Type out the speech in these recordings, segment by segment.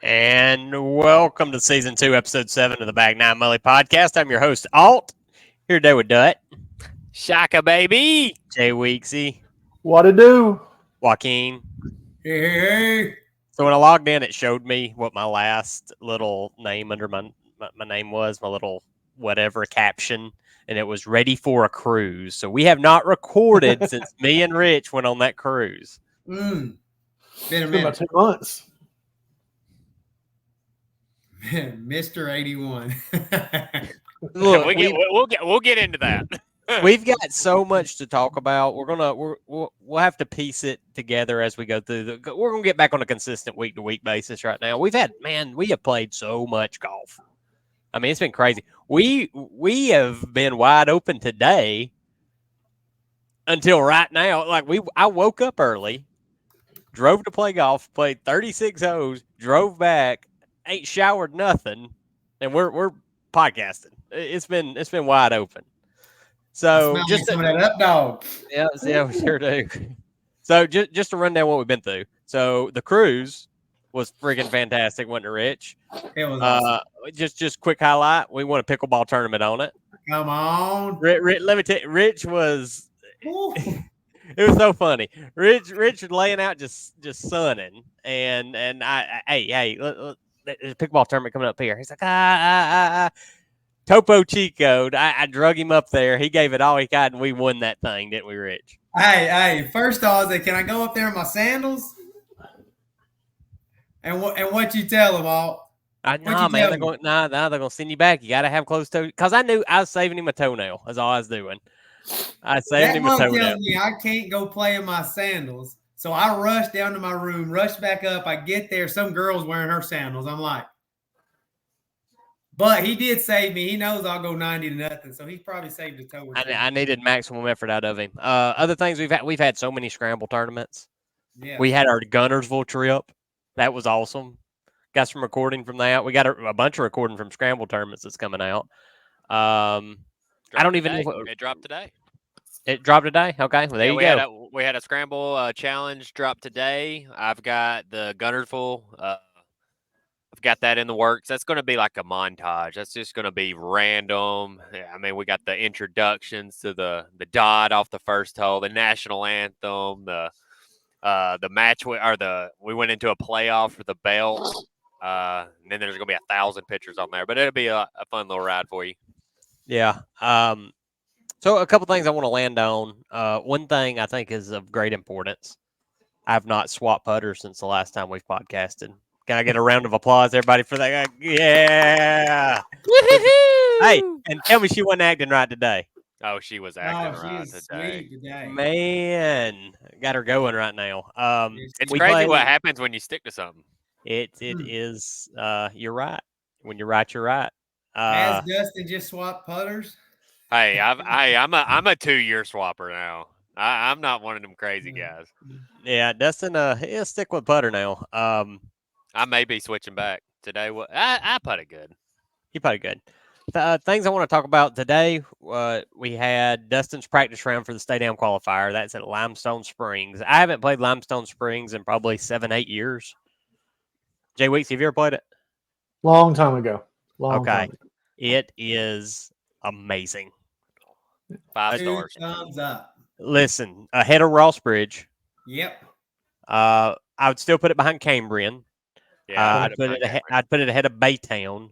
And welcome to Season 2, Episode 7 of the Bag 9 Mully Podcast. I'm your host, Alt. Here today with Dut. Shaka, baby. Jay Weeksy. What to do? Joaquin. Hey. So when I logged in, it showed me what my last little name under my name was, my little whatever caption, and it was ready for a cruise. So we have not recorded since me and Rich went on that cruise. Been a Been minute. about 2 months. Mr. 81. Look, we'll get into that. we've got so much to talk about. We'll have to piece it together as we go through. We're gonna get back on a consistent week to week basis right now. We have played so much golf. I mean, it's been crazy. We have been wide open today until right now. I woke up early, drove to play golf, played 36 holes, drove back, ain't showered nothing, and we're podcasting. It's been wide open. So just some of that up dog. Yeah, we sure do. So just to run down what we've been through. So the cruise was freaking fantastic, wasn't it, Rich? It was awesome. Just quick highlight. We won a pickleball tournament on it. Come on. Let me tell you, Rich was. Ooh. It was so funny. Rich was laying out just sunning, and hey, there's a pickleball tournament coming up here. He's like, Topo Chico. I drug him up there. He gave it all he got, and we won that thing, didn't we, Rich? Hey, first off, I was like, can I go up there in my sandals? And what you tell them all? Nah, man, they're gonna send you back. You gotta have closed toe. Because I knew I was saving him a toenail. That's all I was doing. I saved him a toenail. Tells me I can't go play in my sandals. So I rushed down to my room, rushed back up. I get there, some girl's wearing her sandals. I'm like, but he did save me. He knows I'll go 90-0, so he probably saved a toe. I needed maximum effort out of him. Other things we've had so many scramble tournaments. Yeah. We had our Gunnersville trip. That was awesome. Got some recording from that. We got a bunch of recording from scramble tournaments that's coming out. I don't even know. It dropped today. It dropped today? Okay. Well, there you go. We had a scramble challenge drop today. I've got the Gunnersville. I've got that in the works. That's going to be like a montage. That's just going to be random. I mean, we got the introductions to the dot off the first hole, the national anthem, the match we went into a playoff for the belt. And then there's going to be 1,000 pictures on there, but it'll be a fun little ride for you. Yeah. So a couple things I want to land on. One thing I think is of great importance. I've not swapped putters since the last time we've podcasted. Can I get a round of applause, everybody, for that? Yeah. Hey, and tell me she wasn't acting right today. Oh, she was acting right today. Man, got her going right now. It's crazy what happens when you stick to something. It is. You're right. When you're right, you're right. Has Dustin just swapped putters? Hey, I'm a 2-year swapper now. I'm not one of them crazy guys. Yeah, Dustin. He'll stick with putter now. I may be switching back today. I putted good. He putted good. Things I want to talk about today. We had Dustin's practice round for the Stay Down qualifier. That's at Limestone Springs. I haven't played Limestone Springs in probably 7-8 years. Jay Weeks, have you ever played it? Long time ago. Long okay. time ago. It is amazing. 5 stars. Thumbs up. Listen, ahead of Ross Bridge. Yep. I would still put it behind Cambrian. Yeah, I'd put it ahead of Baytown.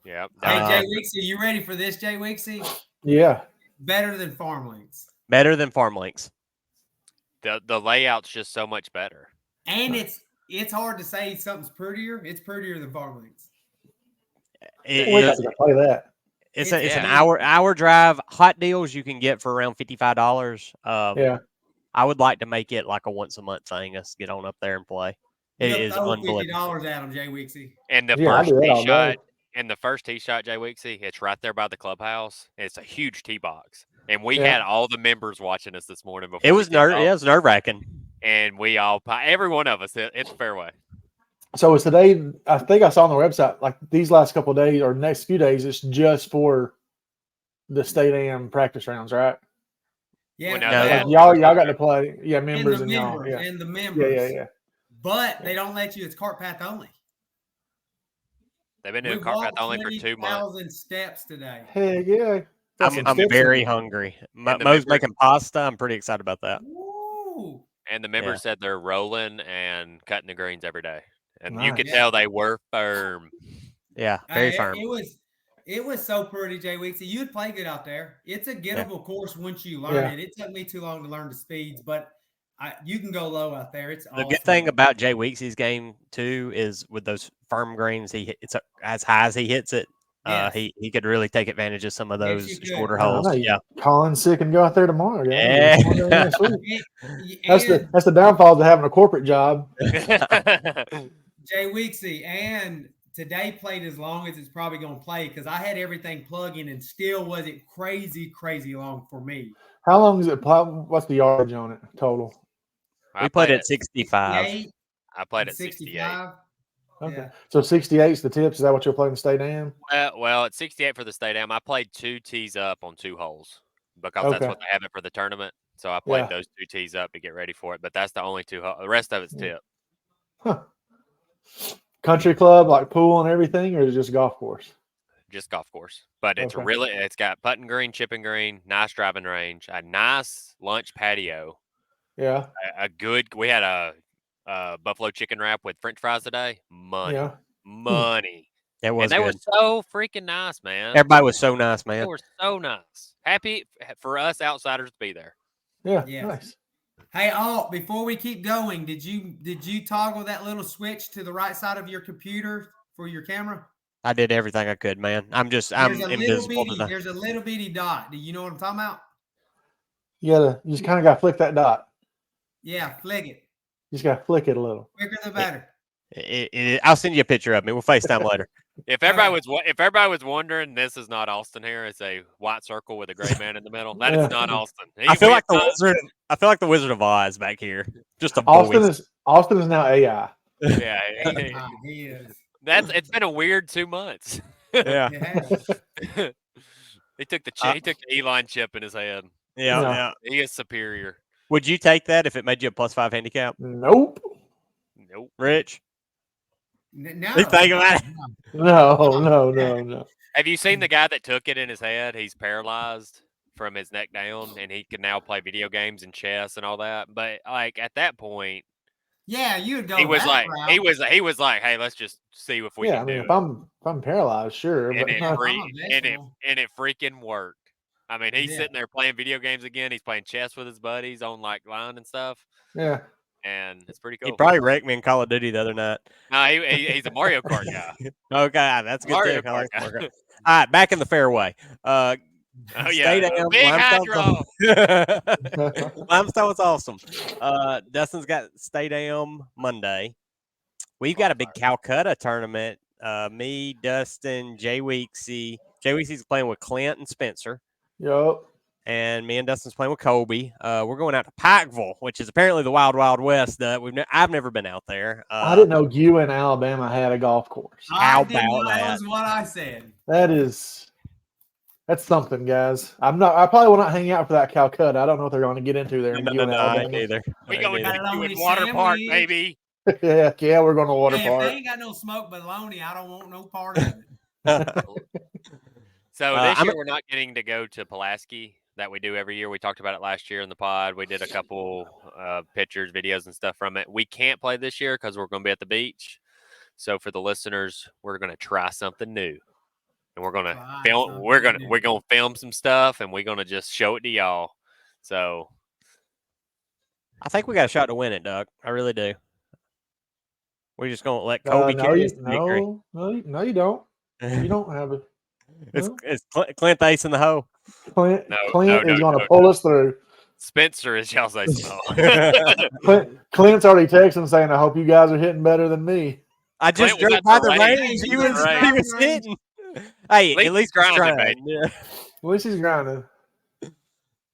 Yeah. Hey, Jay Weeksy, you ready for this, Jay Weeksy? Yeah. Better than Farm Links. Better than Farm Links. The layout's just so much better. And it's hard to say something's prettier. It's prettier than Farm Links. Play that. It's an hour drive. Hot deals you can get for around $55. Yeah. I would like to make it like a once a month thing. Us get on up there and play. It is unbelievable. $50 at him, Jay Weeksy. And the first tee shot, Jay Weeksy, it's right there by the clubhouse. It's a huge tee box, and we had all the members watching us this morning. Before it was nerve wracking, and we all, every one of us, it's fairway. So it's today. I think I saw on the website like these last couple of days or next few days. It's just for the State AM practice rounds, right? Yeah, y'all got to play. Yeah, members and y'all. Yeah, and the members. Yeah. But they don't let you. It's cart path only. They've been We doing carpet walked bath only for 2 months. 20,000 steps today. Heck yeah. Got some I'm steps very in. hungry. And the Mo's members- making pasta. I'm pretty excited about that. Woo! And the members said they're rolling and cutting the greens every day. And you could Nice. tell they were firm. Yeah, very firm. It was so pretty, Jay Weeksy. You'd play good out there. It's a gettable course once you learn it. It took me too long to learn the speeds, but you can go low out there. It's The awesome. good thing about Jay Weeksy's game too is with those firm greens, it's as high as he hits it. Yes. He could really take advantage of some of Yes, those you could. shorter I holes. know. Yeah, Colin's sick and go out there tomorrow, guys. Yeah. Tomorrow next week. And That's the downfall of having a corporate job. Jay Weeksy, and today played as long as it's probably going to play because I had everything plugging and still wasn't crazy long for me. How long is it? What's the yardage on it total? we played at 65. 68, I played at 68. 65. Okay. Yeah. So 68 is the tips. Is that what you're playing to stay down? Well, it's 68 for the stay down. I played 2 tees up on 2 holes because that's Okay. what they have it for the tournament. So I played Yeah. those 2 tees up to get ready for it. But that's the only 2 holes. The rest of it's tip. Huh. Country club, like pool and everything, or is it just a golf course? Just golf course. But it's Okay. it's got putting green, chipping green, nice driving range, a nice lunch patio. Yeah. We had a buffalo chicken wrap with French fries today. Money. Yeah. Money. It was And they good. were so freaking nice, man. Everybody was so nice, They man. were so nice. Happy for us outsiders to be there. Yeah. Yes. Nice. Hey, Alt, before we keep going, did you toggle that little switch to the right side of your computer for your camera? I did everything I could, man. I'm There's invisible to the. there's a little bitty dot. Do you know what I'm talking about? You just kind of got to flick that dot. Yeah, flick it. You just got to flick it a little. Quicker the better. I'll send you a picture of me. We'll FaceTime later. If everybody was wondering, this is not Austin here. It's a white circle with a gray man in the middle. That is not Austin. I feel like the Wizard of Oz back here. Just a Austin voice. is now AI. Yeah, He is. it's been a weird 2 months. Yeah. It has. He took the Elon chip in his head. Yeah, No. yeah. He is superior. Would you take that if it made you a +5 handicap, Nope. Nope. Rich? No. You think about it? No. Have you seen the guy that took it in his head? He's paralyzed from his neck down, and he can now play video games and chess and all that. But like at that point, Yeah, you'd go. he was that like, route. he was like, hey, let's just see if we Yeah, can I mean, do if it. I'm paralyzed, sure, And but it, not- and it freaking worked. I mean, he's Yeah. sitting there playing video games again. He's playing chess with his buddies on like line and stuff, yeah. and it's pretty He cool. probably wrecked me in Call of Duty the other night. No, he's a Mario Kart guy. Okay, that's good Mario too. I like Kart Mario guy. Kart. All right, back in the fairway. Oh Stay yeah, down. big hydro. Limestone's awesome. Dustin's got Stay Down Monday. We've got a big Calcutta tournament. Me, Dustin, Jay Weeksy. Jay Weeksy's playing with Clint and Spencer. Yup. And me and Dustin's playing with Colby. We're going out to Pikeville, which is apparently the Wild Wild West. I've never been out there. I didn't know you in Alabama had a golf course. How I didn't about know that? was what I said. That's something, guys. I probably will not hang out for that Calcutta. I don't know what they're going to get into there. No, in I ain't Alabama. either. We I going ain't to either. you Bologna in Water Park, sandwich. baby. yeah, we're going to water Hey, if park. they ain't got no smoked bologna, I don't want no part of it. So Uh, this I'm year a- we're not getting to go to Pulaski that we do every year. We talked about it last year in the pod. We did a couple pictures, videos, and stuff from it. We can't play this year because we're going to be at the beach. So for the listeners, we're going to try something new, and we're going to Try film. something We're going new. to film some stuff, and we're going to just show it to y'all. So I think we got a shot to win it, Doug. I really do. We're just going to let Kobe No, carry you, us to victory. no, you don't. You don't have it. It's Clint Ace in the hole. Clint No, is no, going to no, pull us through. Spencer, as y'all say, small. Clint's already texting saying, "I hope you guys are hitting better than me." I just Clint was drove at by the the range. range. He He was was, at the he was range. hitting. Hey, at least he's grinding, trying. Yeah. At least he's grinding.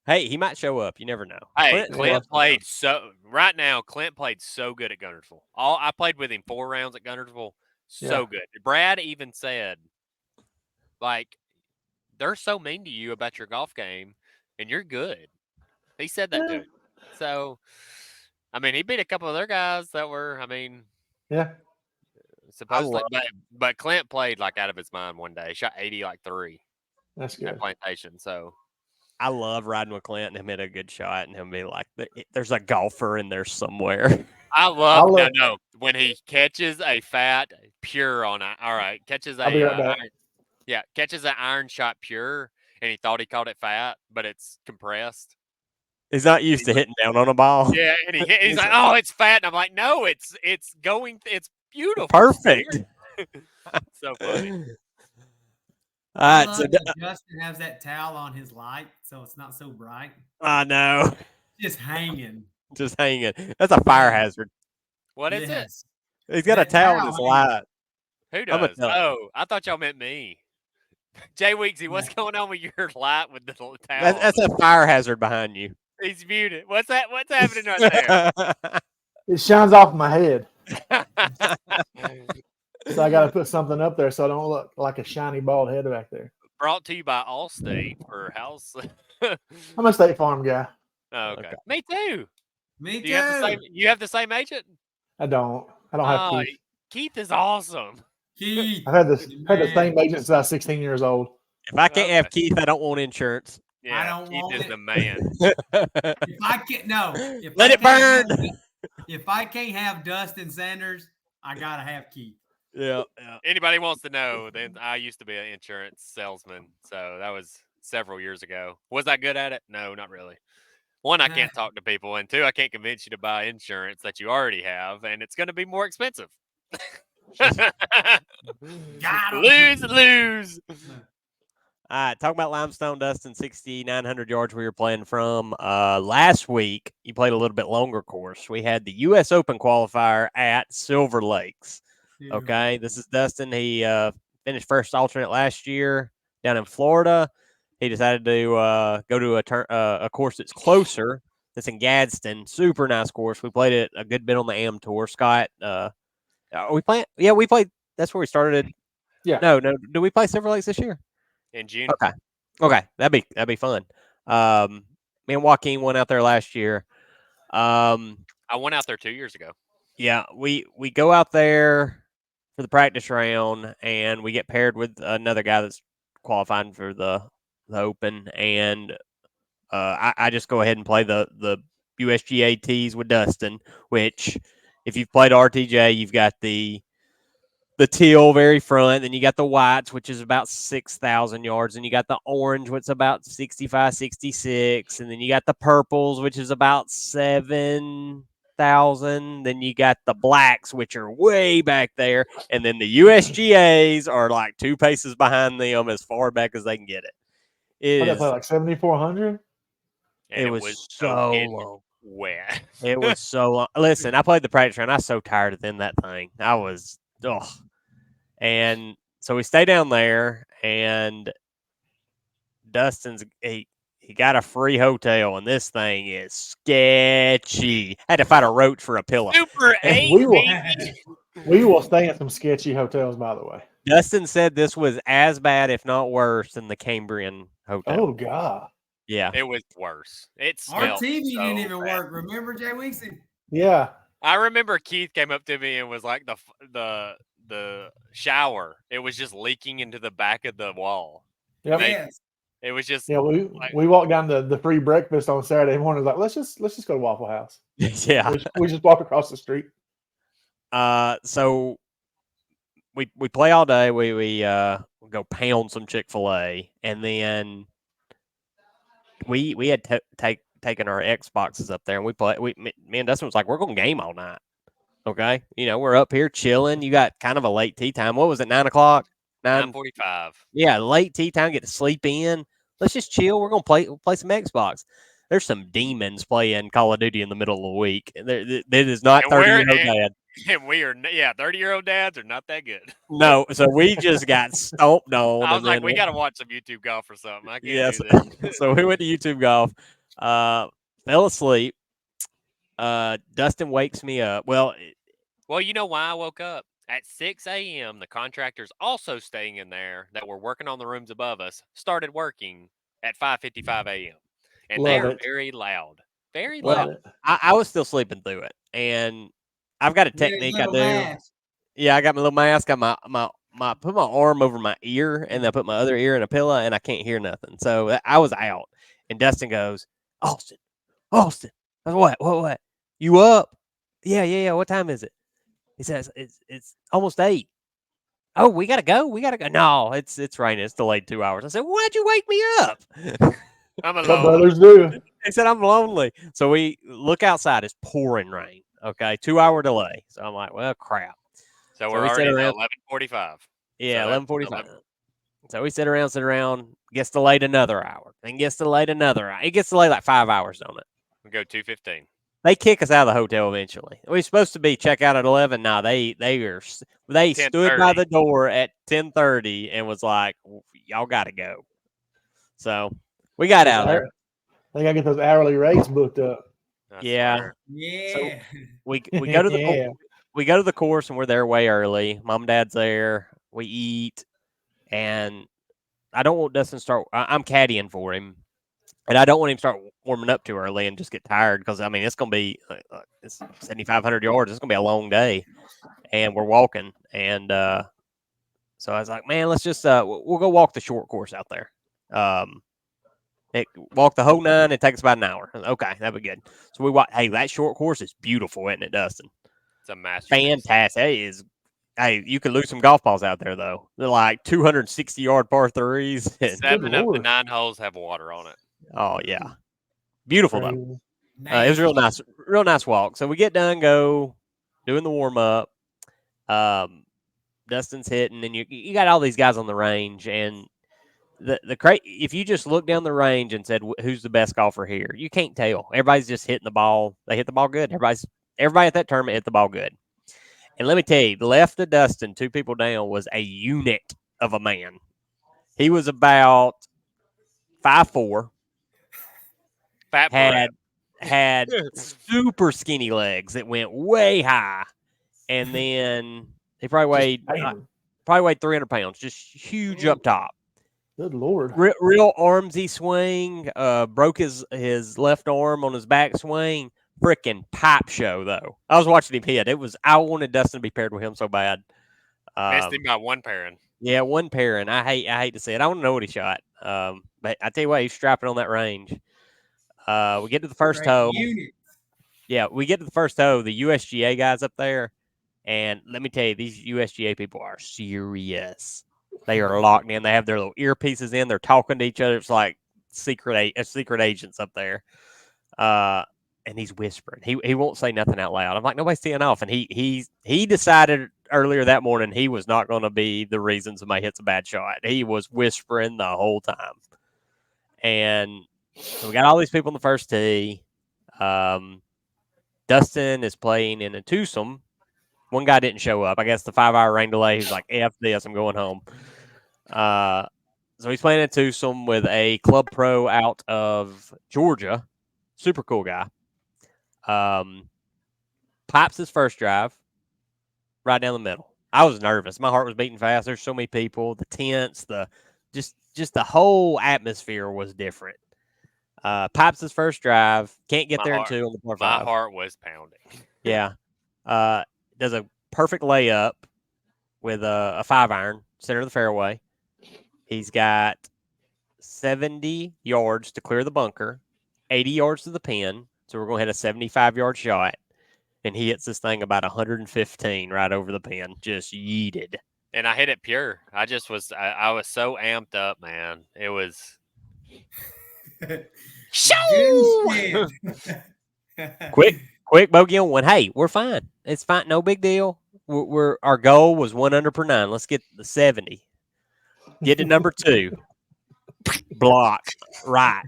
Hey, he might show up. You never know. Hey, Clint- Clint played so right now. Clint played so good at Guntersville. I played with him 4 rounds at Guntersville. So Yeah. good. Brad even said, like, they're so mean to you about your golf game, and you're good. He said that to Yeah. him. So, I mean, he beat a couple of other guys that were. I mean, Yeah. Supposedly, but Clint played like out of his mind one day. He shot 80 like 3 That's at good. Plantation. So I love riding with Clint and him hit a good shot and him be like, there's a golfer in there somewhere. I love no when he catches a fat pure on a all right catches a I'll be right back. catches an iron shot pure and he thought he caught it fat but it's compressed. He's not used to hitting down on a ball. Yeah, and he's like, oh, it's fat, and I'm like, no, it's beautiful, Perfect. So funny. All right, so Justin has that towel on his light, so it's not so bright. I know. Just hanging. Just hanging. That's a fire hazard. What is it? He's got a towel on his light. Who does? Oh, I thought y'all meant me. Jay Weeksy, what's going on with your light with the towel? That's a fire hazard behind you. He's muted. What's that? What's happening right there? It shines off my head. So I got to put something up there so I don't look like a shiny bald head back there. Brought to you by Allstate for house. I'm a State Farm guy. Oh, okay. Me too. Me too. You have the same agent? I don't have Keith. Keith is awesome. Keith. I've had the same agent since I was 16 years old. If I can't have Keith, I don't want insurance. Yeah, I don't Keith want is it. the man. If I can't, no. Let it burn. If I can't have Dustin Sanders, I gotta have Keith. Yeah. Anybody wants to know, then I used to be an insurance salesman. So that was several years ago. Was I good at it? No, not really. One, I can't talk to people. And two, I can't convince you to buy insurance that you already have. And it's going to be more expensive. Lose. All right, talking about Limestone, Dustin, 6,900 yards we were playing from. Last week, you played a little bit longer course. We had the U.S. Open Qualifier at Silver Lakes. Okay, this is Dustin. He finished first alternate last year down in Florida. He decided to go to a course that's closer. That's in Gadsden. Super nice course. We played it a good bit on the AM Tour. Scott, we played. Yeah, we played. That's where we started. Yeah. No. Did we play Silver Lakes this year? In June. Okay. That'd be fun. Me and Joaquin went out there last year. I went out there 2 years ago. Yeah, we go out there for the practice round, and we get paired with another guy that's qualifying for the Open, and I just go ahead and play the USGA tees with Dustin. Which, if you've played RTJ, you've got the teal very front, then you got the whites, which is about 6,000 yards, and you got the orange, which is about 65, 66, and then you got the purples, which is about 7,000. Then you got the blacks, which are way back there, and then the USGAs are like 2 paces behind them as far back as they can get it. What did I play, like 7,400? It was so long. Wet. It was so long. Listen, I played the practice round. I was so tired of in that thing. I was, And so we stay down there, and Dustin's he got a free hotel, and this thing is sketchy. I had to fight a roach for a pillow. Super 8. We will stay at some sketchy hotels, by the way. Dustin said this was as bad, if not worse, than the Cambrian hotel. Oh God. Yeah, it was worse. Our TV didn't even work. Remember, Jay Weeksy? Yeah. I remember Keith came up to me and was like the shower. It was just leaking into the back of the wall. Yep. Yes. It was just we walked down the free breakfast on Saturday morning. Like let's just go to Waffle House. Yeah. We just walk across the street. So we play all day. We go pound some Chick-fil-A, and then we had taken our Xboxes up there, and we play. Me and Dustin was like, we're going to game all night. Okay, we're up here chilling. You got kind of a late tea time. What was it? 9 o'clock. 9:45. Yeah, late tea time. Get to sleep in. Let's just chill. We're gonna play some Xbox. There's some demons playing Call of Duty in the middle of the week. That is not 30-year-old dad. And we are 30-year-old dads are not that good. No, so we just got stomped on. I was like, we got to watch some YouTube golf or something. I can't yes. do this. So we went to YouTube golf. Fell asleep. Dustin wakes me up. Well, you know why I woke up? At 6 a.m., the contractors also staying in there that were working on the rooms above us started working at 5:55 a.m. And they are very loud. Very loud. I was still sleeping through it. And I've got a technique I do. Yeah, I got my little mask. I put my arm over my ear, and then I put my other ear in a pillow, and I can't hear nothing. So I was out. And Dustin goes, Austin. I said, what? You up? Yeah. What time is it? He says it's almost 8. Oh, we gotta go. No, it's raining. It's delayed 2 hours. I said, why'd you wake me up? I'm What alone. brothers do. He said, I'm lonely. So we look outside. It's pouring rain. Okay, 2 hour delay. So I'm like, well, crap. So So we're we sit already at around. 11:45. Yeah, So that's 11:45. So we sit around. Gets delayed another hour. Then gets delayed another hour. It gets delayed like 5 hours on it. We go 2:15. They kick us out of the hotel eventually. We're supposed to be check out at 11. Nah, they stood by 10:30. the door at 10:30 and was like, y'all got to go. So we got out of there. They got to get those hourly rates booked up. I Yeah. swear. Yeah. So we go to the Yeah. we go to the course and we're there way early. Mom and Dad's there. We eat, and I don't want Dustin to start. I'm caddying for him, and I don't want him to start warming up too early and just get tired because I mean it's gonna be it's 7,500 yards. It's gonna be a long day, and we're walking, and so I was like, man, let's just we'll go walk the short course out there. Walk the whole 9. It takes about an hour. Okay, that'd be good. So we walk. Hey, that short course is beautiful, isn't it, Dustin? It's a masterpiece. Fantastic. It is. Hey, you could lose some golf balls out there though. They're like 260-yard par threes. 7 of the Lord. 9 holes have water on it. Oh yeah, beautiful though. Crazy. It was real nice walk. So we get done, go doing the warm up. Dustin's hitting, and you got all these guys on the range, and if you just look down the range and said who's the best golfer here, you can't tell. Everybody's just hitting the ball. They hit the ball good. Everybody at that tournament hit the ball good. And let me tell you, left of Dustin, 2 people down, was a unit of a man. He was about 5'4". Fat Brad. Had super skinny legs that went way high, and then he probably weighed 300 pounds, just huge up top. Good Lord. Real armsy swing. Broke his left arm on his back swing. Freaking pipe show though. I was watching him hit. I wanted Dustin to be paired with him so bad. Missed him by 1 pairing. Yeah, 1 pairing. I hate to see it. I want to know what he shot. But I tell you what, he's strapping on that range. We get to the first hole. Yeah, we get to the first hole. The USGA guys up there, and let me tell you, these USGA people are serious. They are locked in. They have their little earpieces in. They're talking to each other. It's like secret agents up there. And he's whispering. He won't say nothing out loud. I'm like, nobody's teeing off. And he decided earlier that morning he was not going to be the reason somebody hits a bad shot. He was whispering the whole time. And so we got all these people on the first tee. Dustin is playing in a twosome. One guy didn't show up. I guess the 5-hour rain delay. He's like, F this, I'm going home. So he's playing a twosome with a club pro out of Georgia. Super cool guy. Pipes his first drive right down the middle. I was nervous. My heart was beating fast. There's so many people. The tents, just the whole atmosphere was different. Pipes his first drive. Can't get there in 2 on the par 5. My heart was pounding. Yeah. Does a perfect layup with a 5-iron, center of the fairway. He's got 70 yards to clear the bunker, 80 yards to the pin. So we're going to hit a 75-yard shot. And he hits this thing about 115 right over the pin. Just yeeted. And I hit it pure. I was so amped up, man. It was. Shoo! Quick bogey on 1. Hey, we're fine. It's fine. No big deal. Our goal was 1 under per 9. Let's get the 70. Get to number 2. Block. Right.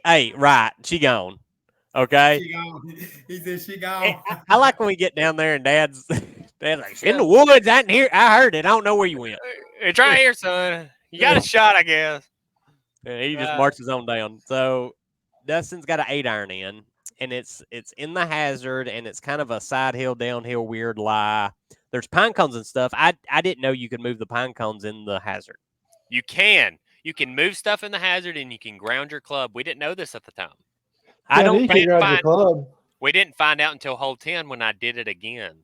Hey, right. She gone. Okay. She gone. He said she gone. I like when we get down there and Dad's like, in the woods. I didn't hear. I heard it. I don't know where you went. It's right here, son. You got a shot, I guess. And he just marches on down. So Dustin's got an 8-iron in, and it's in the hazard, and it's kind of a side hill, downhill, weird lie. There's pine cones and stuff. I didn't know you could move the pine cones in the hazard. You can. You can move stuff in the hazard, and you can ground your club. We didn't know this at the time. I don't think We didn't find out until hole 10 when I did it again.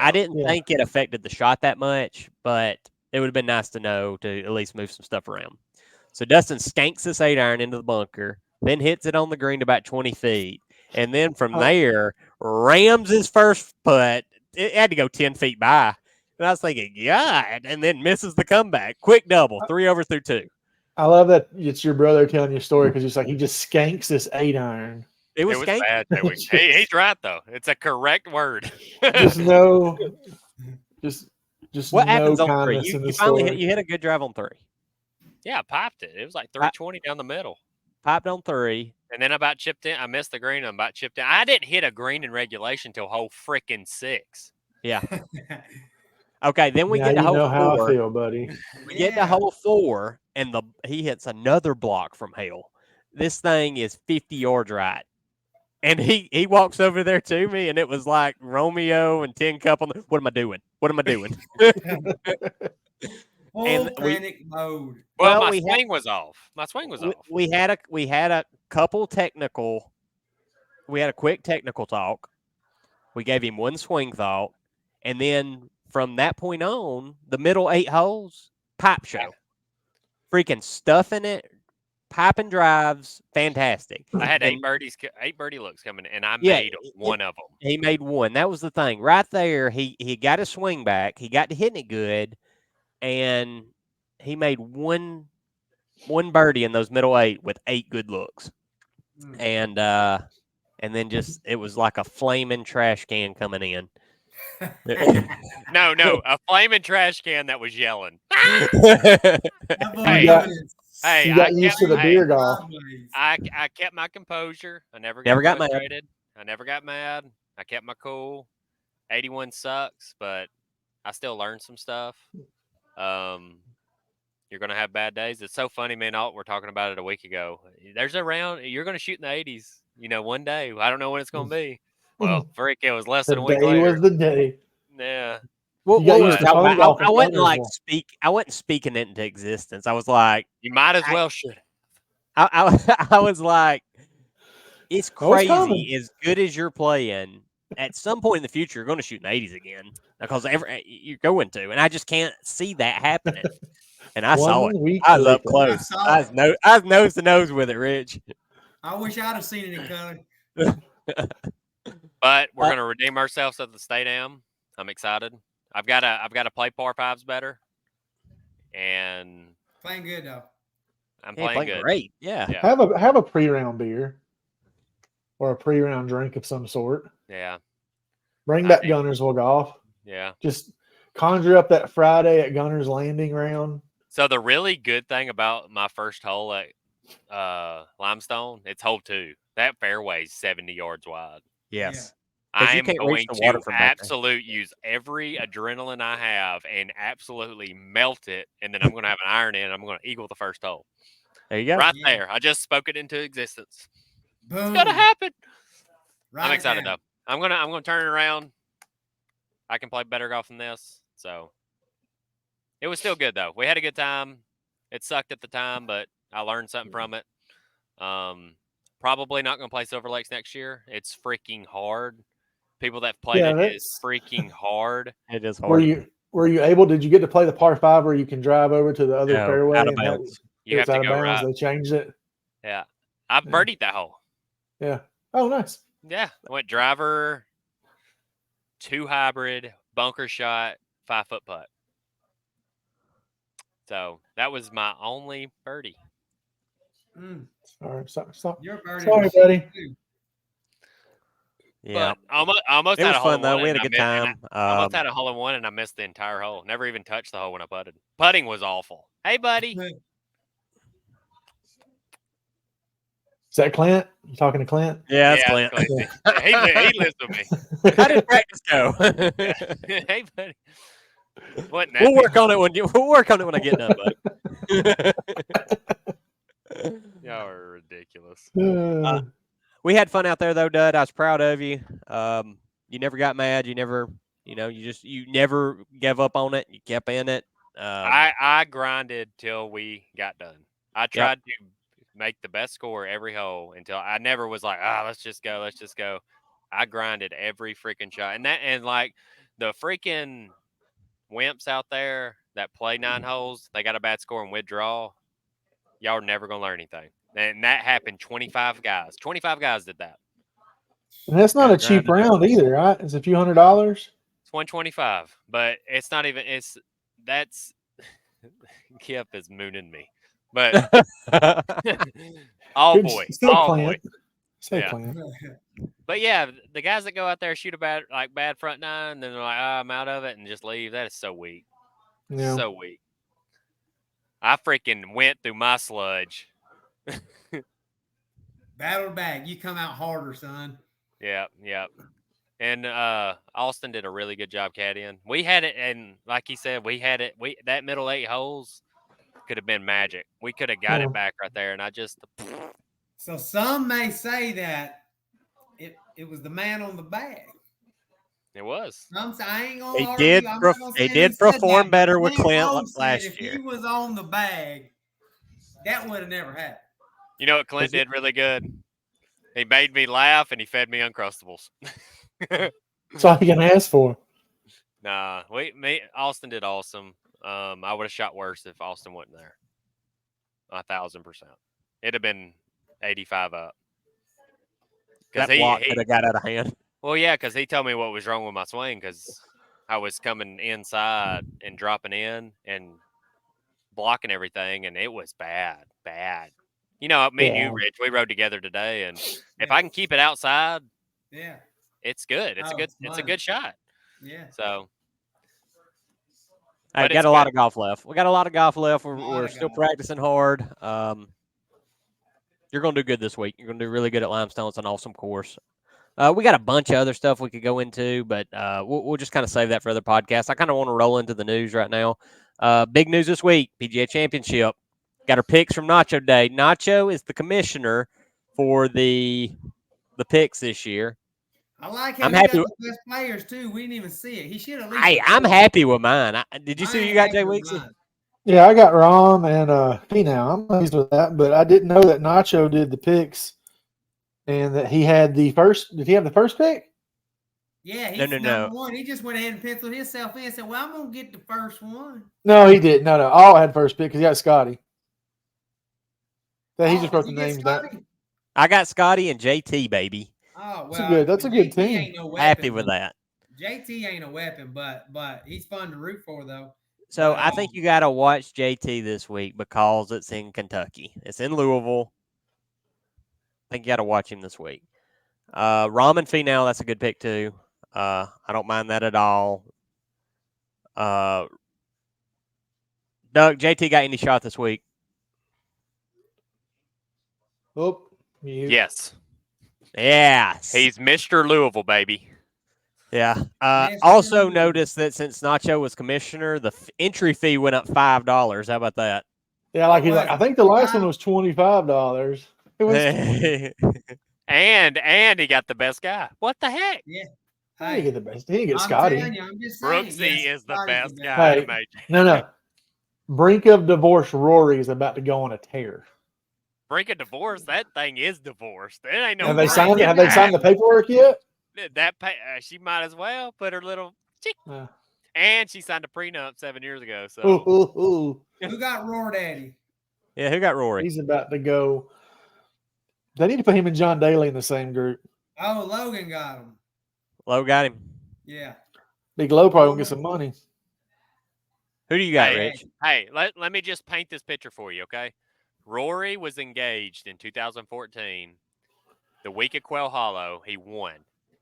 I didn't Yeah. think it affected the shot that much, but it would have been nice to know to at least move some stuff around. So Dustin skanks this 8-iron into the bunker, then hits it on the green about 20 feet, and then from there rams his first putt. It had to go 10 feet by. And I was thinking, God, and then misses the comeback. Quick double, 3 over through 2. I love that it's your brother telling your story because he's like he just skanks this 8-iron. It was skank. bad. He's right though. It's a correct word. Just no, just What no happens on 3? kindness in You the finally story. hit a good drive on 3. Yeah, I piped it. It was like 320 down the middle. Piped on 3. And then I about chipped in. I missed the green. I about chipped in. I didn't hit a green in regulation till hole freaking 6. Yeah. Okay, then we Now get to you hole know 4. how I feel, buddy. We get to hole 4, and he hits another block from hell. This thing is 50 yards right. And he walks over there to me, and it was like Romeo and Tin Cup on the, what am I doing? What am I doing? Full panic mode. Well, Well, my swing was off. My swing was off. We had a couple technical. We had a quick technical talk. We gave him one swing thought, and then from that point on, the middle 8 holes, pipe show, freaking stuffing it, piping drives, fantastic. I had And 8 birdie looks coming, and I made one of them. he made one. That was the thing right there. He got his swing back. He got to hitting it good, and he made one birdie in those middle 8 with 8 good looks, and then just it was like a flaming trash can coming in. No, a flaming trash can that was yelling. Hey, you got used to the beer golf. I kept my composure. I never got mad. frustrated. I never got mad. I kept my cool. 81 sucks, but I still learned some stuff. You're gonna have bad days. It's so funny, man. We're talking about it a week ago. There's a round. You're gonna shoot in the 80s. One day. I don't know when it's gonna be. Well, freak, it was less than a week The day later. was the day. Yeah. Well, You got used to phone golf I wasn't with like Gunnersville. I wasn't speaking it into existence. I was like, You might as well should. I was like, it's Oh, it's coming. crazy. As good as you're playing, at some point in the future, you're going to shoot in the 80s again because you're going to, and I just can't see that happening. And I saw it. I was up close. I was nose to nose with it, Rich. I wish I'd have seen it coming. But we're gonna redeem ourselves at the State Am. I'm excited. I've got to play par 5s better, and Playing good though. I'm playing good. Great. Yeah. Have a pre-round beer or a pre-round drink of some sort. Yeah. Bring back Gunnersville golf. Yeah. Just conjure up that Friday at Gunner's Landing round. So the really good thing about my first hole at Limestone, it's hole 2. That fairway's 70 yards wide. Yes. I am going to use every adrenaline I have and absolutely melt it, and then I'm going to have an iron in. I'm going to eagle the first hole. There you go. Right there. I just spoke it into existence. Boom. It's going to happen. Right I'm excited though. I'm gonna turn it around. I can play better golf than this. So it was still good though. We had a good time. It sucked at the time, but I learned something from it. Probably not gonna play Silver Lakes next year. It's freaking hard. People that played it's freaking hard. It is hard. Were you able? Did you get to play the par 5 where you can drive over to the other fairway? Out of bounds. You have to go right. They changed it. Yeah, I birdied that hole. Yeah. Oh, nice. Yeah, I went driver, 2 hybrid, bunker shot, 5-foot putt. So that was my only birdie. Sorry, stop. Your birdie. Sorry, buddy. Yeah, but almost it had was a hole fun though. We had a good time. time. I almost had a hole in one, and I missed the entire hole. Never even touched the hole when I putted. Putting was awful. Hey, buddy. Is that Clint? You talking to Clint? Yeah, that's Clint. He lives with me. How did practice go? Hey, buddy. We'll work on it when I get done, buddy. Y'all are ridiculous. We had fun out there though, Dud. I was proud of you. You never got mad. You never, you never gave up on it. You kept in it. I grinded till we got done. I tried to make the best score every hole until I never was like, let's just go. I grinded every freaking shot. And like The freaking wimps out there that play 9 holes, they got a bad score and withdraw. Y'all are never going to learn anything. And that happened 25 guys. 25 guys did that. And that's not Gotta a cheap grind it out. round either, right? It's a few $100s. It's 125, but it's not even. That's Kip is mooning me, but all boy, Stay all playing. boy. Stay Yeah. playing. But yeah, the guys that go out there shoot a bad front nine, and then they're like, I'm out of it, and just leave. That is so weak. Yeah. So weak. I freaking went through my sludge. Battle back. You come out harder, son. Yeah. And Austin did a really good job caddying. We had it, and like he said, we had it. That middle 8 holes could have been magic. We could have got it back right there, and I just. So some may say that it was the man on the bag. It was. I ain't gonna He argue. did. I'm not gonna say He did said perform that, better but with Clint Clint Rose said last if year. he was on the bag, that would have never happened. You know what Clint did really good? He made me laugh and he fed me Uncrustables. That's all you can ask for. Nah, Austin did awesome. I would have shot worse if Austin wasn't there. 1,000%. It'd have been 85 up. That block could have got out of hand. Well, yeah, because he told me what was wrong with my swing because I was coming inside and dropping in and blocking everything, and it was bad. You know, me and you, Rich, we rode together today, and if I can keep it outside, it's good. It's a good shot. Yeah. So I got a lot of golf left. We got a lot of golf left. We're still practicing hard. You're going to do good this week. You're going to do really good at Limestone. It's an awesome course. We got a bunch of other stuff we could go into, but we'll just kind of save that for other podcasts. I kind of want to roll into the news right now. Big news this week, PGA Championship. Got our picks from Nacho Day. Nacho is the commissioner for the picks this year. I like how I'm he happy got the best players, too. We didn't even see it. He should have. Hey, I'm happy with mine. Did you see who you got, Jay Weeksy? Yeah, I got Rom and Finau. I'm pleased with that, but I didn't know that Nacho did the picks and that he had the first. Did he have the first pick? Yeah, he's number one. He just went ahead and penciled himself in and said, well, I'm going to get the first one. No, he didn't. No. All had first pick because he got Scotty. He just wrote the names down. I got Scotty and JT, baby. Oh, well. That's a good team. Happy with that. JT ain't a weapon, but he's fun to root for, though. So I think you got to watch JT this week because it's in Kentucky. It's in Louisville. I think you got to watch him this week. Ramen Finau, that's a good pick too. I don't mind that at all. Doug, JT got any shot this week? Oh, yes. He's Mr. Louisville, baby. Yeah. Also noticed that since Nacho was commissioner, the entry fee went up $5. How about that? Yeah, I think the last one was $25. It was and he got the best guy. What the heck? Yeah. He didn't get the best. He didn't get Scotty. I'm just saying, Brooksy is the best guy. Hey, no. Brink of divorce. Rory is about to go on a tear. Brink of divorce. That thing is divorced. It ain't no. Have they signed the paperwork yet? She might as well put her little chick. And she signed a prenup 7 years ago. So who got Roar Daddy? Yeah, who got Rory? He's about to go. They need to put him and John Daly in the same group. Oh, Logan got him. Lowe got him. Yeah. Big Lowe probably gonna get some money. Who do you got, Rich? Hey, let me just paint this picture for you, okay? Rory was engaged in 2014. The week of Quail Hollow, he won.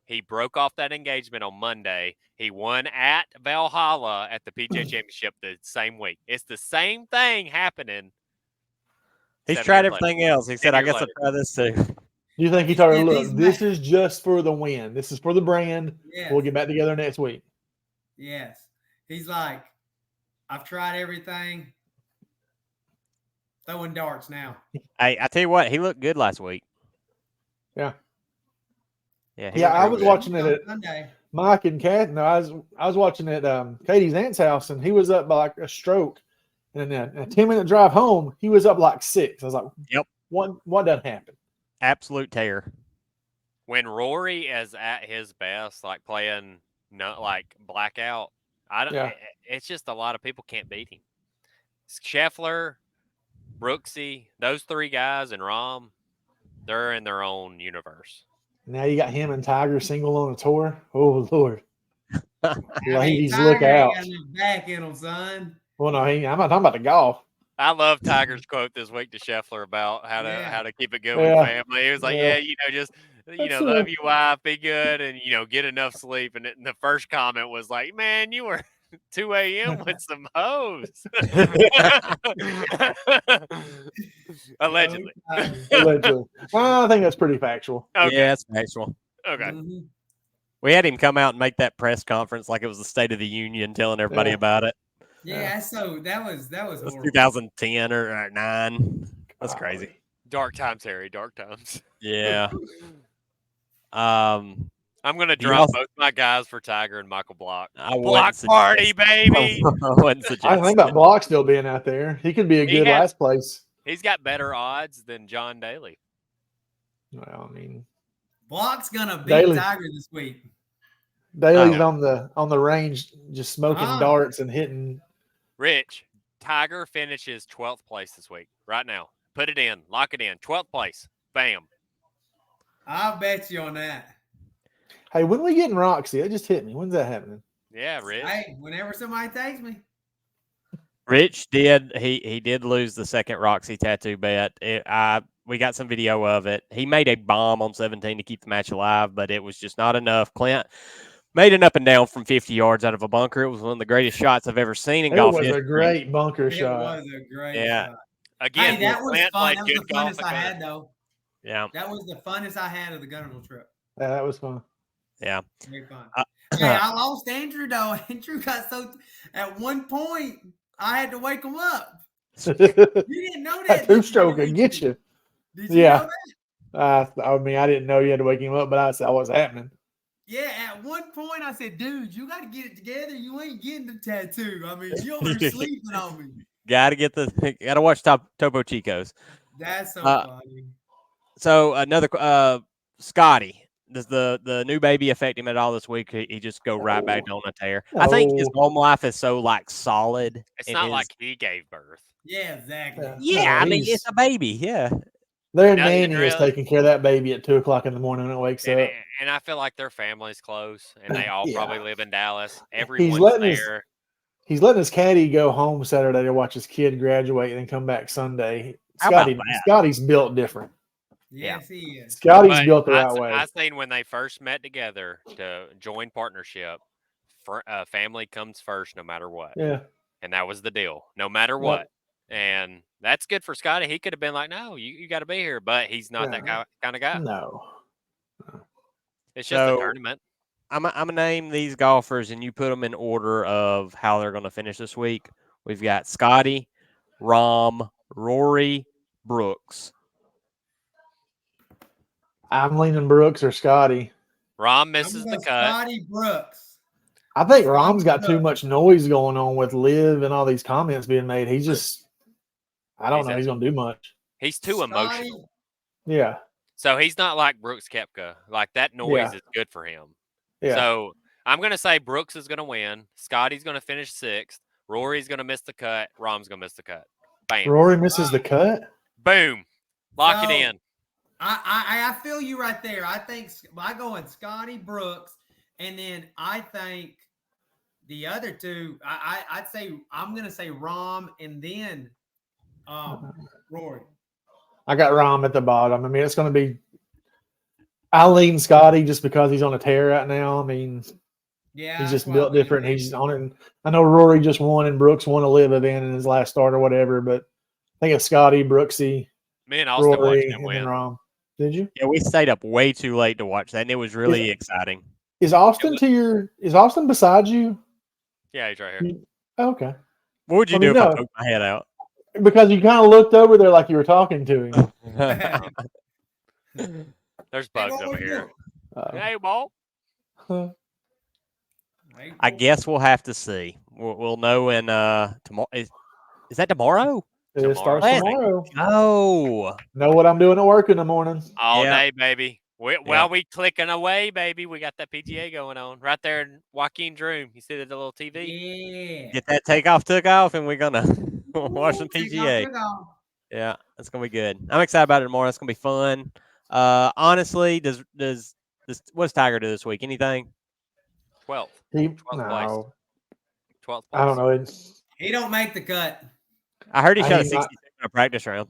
He broke off that engagement on Monday. He won at Valhalla at the PGA Championship the same week. It's the same thing happening. He's tried everything else. He said, I guess I'll try this too. Do you think he told her, look, this is just for the win. This is for the brand. Yes. We'll get back together next week. Yes. He's like, I've tried everything. Throwing darts now. Hey, I tell you what, he looked good last week. Yeah. Yeah, I was watching it at Mike and Kat. No, I was watching it at Katie's aunt's house, and he was up by like a stroke. And then a 10-minute drive home, he was up like 6. I was like, yep. What done happened? Absolute tear. When Rory is at his best, like playing no, like blackout. I don't. Yeah. It's just a lot of people can't beat him. Scheffler, Brooksy, those three guys, and Rahm, they're in their own universe. Now you got him and Tiger single on a tour. Oh Lord, ladies, Tiger look out! ain't got enough back in him, son. Well, no, I'm not talking about the golf. I love Tiger's quote this week to Scheffler about how to keep it good with Yeah. family. He was like, Yeah. just That's love your wife, be good, and get enough sleep. And the first comment was like, "Man, you were 2 a.m. with some hoes." Allegedly. Allegedly. I think that's pretty factual. Okay. Yeah, it's factual. Okay. Mm-hmm. We had him come out and make that press conference like it was the State of the Union, telling everybody Yeah. about it. Yeah, so that was It was horrible. 2010 or 9. That's crazy. Dark times, Harry. Dark times. Yeah. I'm gonna You drop also- both my guys for Tiger and Michael Block. I wouldn't Block suggest- party, baby. I wouldn't I suggest think about it. Block still being out there. He could be a He good has- last place. He's got better odds than John Daly. Well, I mean, Block's gonna beat Daily. Tiger this week. Daly's Oh. on the range, just smoking darts and hitting. Rich, Tiger finishes 12th place this week. Right now. Put it in. Lock it in. 12th place. Bam. I'll bet you on that. Hey, when we getting Roxy? It just hit me. When's that happening? Yeah, Rich. Hey, whenever somebody takes me. Rich did. He did lose the second Roxy tattoo bet. We got some video of it. He made a bomb on 17 to keep the match alive, but it was just not enough. Clint made an up and down from 50 yards out of a bunker. It was one of the greatest shots I've ever seen in It golf was history. a great bunker It shot. was a great Yeah. shot. Again, Hey, that was Clint fun. played That was good the golf funnest at I Gunner. had, though. Yeah. That was the funnest I had of the Gunnerville trip. Yeah, that was fun. Yeah. Very fun. Uh, Hey, I lost Andrew, though. Andrew got so – at one point, I had to wake him up. You didn't know that. That two-stroke will get you. Did you Yeah. know that? I mean, I didn't know you had to wake him up, but I saw what's happening. Yeah, at one point I said, dude, you got to get it together. You ain't getting the tattoo. I mean, you over sleeping on me. Gotta watch Topo Chicos. That's so Uh, funny. So another Scotty. Does the new baby affect him at all this week? He just go right back on a tear. I think his No. home life is so like solid. It's in not his- like he gave birth. Yeah, exactly. Yeah. Yeah, No, I mean he's- it's a baby. Yeah. Their No, nanny is really. taking care of that baby at 2:00 in the morning when it wakes And, up. and I feel like their family's close, and they all Yeah. probably live in Dallas. Everyone's letting his- there. He's letting his caddy go home Saturday to watch his kid graduate and then come back Sunday. How about that? Scotty's built different. Yes, he is. Scotty's But built the right way. I seen when they first met together to join partnership, family comes first no matter what. Yeah. And that was the deal, no matter what. And that's good for Scotty. He could have been like, no, you got to be here. But he's not that kind of guy. No. It's just a So- tournament. I'm gonna name these golfers, and you put them in order of how they're gonna finish this week. We've got Scotty, Rahm, Rory, Brooks. I'm leaning Brooks or Scotty. Rahm I'm misses gonna the cut. Scotty Brooks. I think Scotty Rahm's got too Brooks. much noise going on with Liv and all these comments being made. He's just, I don't know. He's going to do much. He's too Scotty- emotional. Yeah. So he's not like Brooks Koepka. Like that noise Yeah. is good for him. Yeah. So I'm going to say Brooks is going to win. Scotty's going to finish 6th. Rory's going to miss the cut. Rahm's going to miss the cut. Bam. Rory misses the cut. Boom. Lock it So- in. I feel you right there. I think I go in Scotty Brooks, and then I think the other two. I'd say I'm gonna say Rahm and then Rory. I got Rahm at the bottom. I mean, it's going to be. I lean Scotty just because he's on a tear right now. I mean, Yeah, he's that's just why built I'm leaning different. him. He's on it. I know Rory just won and Brooks won a live event in his last start or whatever, but I think it's Scotty, Brooksy, Me and Austin Rory, watched him and win. then Rahm. Did you? Yeah, we stayed up way too late to watch that, and it was really exciting. Is Austin Is Austin beside you? Yeah, he's right here. Oh, okay. What would you I do mean, if I no. poked my head out? Because you kind of looked over there like you were talking to him. There's Hey, bugs what over we here. Uh, Hey, ball. Hey, I guess we'll have to see. We'll know in tomorrow. Is that tomorrow? it starts Tomorrow. tomorrow. Oh, Know what I'm doing at work in the morning. All Yeah. day, baby. While we clicking away, baby, we got that PGA going on right there in Joaquin's room. You see the little TV? Yeah. Get that takeoff took off, and we're gonna watch some Take PGA. off. Yeah, it's gonna be good. I'm excited about it tomorrow. It's gonna be fun. Honestly, does what does Tiger do this week? Anything? 12th. He, 12th place. no, 12th place. I don't know. He don't make the cut. I heard he shot a He's 66 in a practice round.